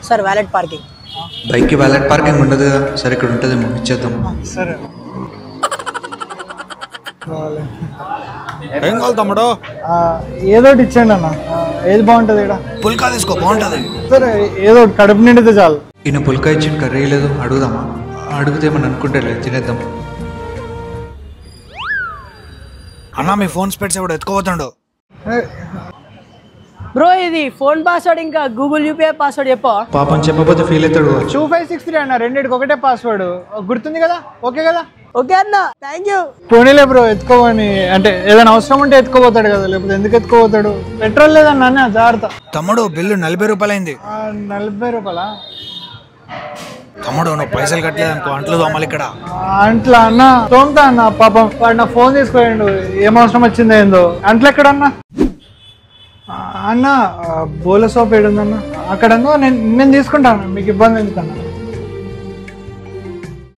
Sir valet parking. బైక్కి valet parking ఉండదు కదా, సరే ఇక్కడ ఉంటుందేమో ఇచ్చేద్దాం. సరే ఏం కావాలి తమ్ముడు? ఏదో ఒకటి ఇచ్చేయండి అన్న. ఏది బాగుంటుంది ఇక్కడ? పుల్కా తీసుకో, బాగుంటుంది. సరే ఏదో ఒకటి కడుపు నిండితే చాలు. ఈయన పుల్కా ఇచ్చిన కర్రీ లేదు, అడుగుదామా? అడుగుతేమని అనుకుంటే లేదు, తినేద్దాం. అన్నా మీ ఫోన్ స్పెట్స్ ఎవడు ఎత్తుకోపోతాడు. బ్రో ఇది ఫోన్ పాస్వర్డ్ ఇంకా గూగుల్ యూపీఐ పాస్వర్డ్ చెప్పా. పాపం చెప్పకపోతే ఫీల్ అవుతాడు. 2563 అన్న, రెండింటికి ఒకటే పాస్వర్డ్ గుర్తుంది కదా? ఓకే కదా? ఓకే అన్న, థ్యాంక్ యూ. పోనీలే బ్రో, ఎత్తుకోమని అంటే ఏదైనా అవసరం ఉంటే ఎత్తుకోపోతాడు కదా, లేకపోతే ఎందుకు ఎత్తుకోపోతాడు? పెట్రోల్ లేదన్న, అన్న జాగ్రత్త. తమ్ముడు బిల్లు 40 రూపాయలైంది. 40 రూపాయలా? తమ్ముడు నువ్వు పైసలు కట్టలేదు అనుకో, అంట్లు తోమాలి ఇక్కడ. అంట్లా అన్న, తోముతా అన్న. పాపం వాడు నా ఫోన్ తీసుకోండు, ఏం అవసరం వచ్చిందో ఏందో. అంట్లు ఎక్కడన్నా అన్న? బోల సోప్ ఏడుందన్న? అక్కడ నేను తీసుకుంటాను, మీకు ఇబ్బంది ఎందుకన్నా?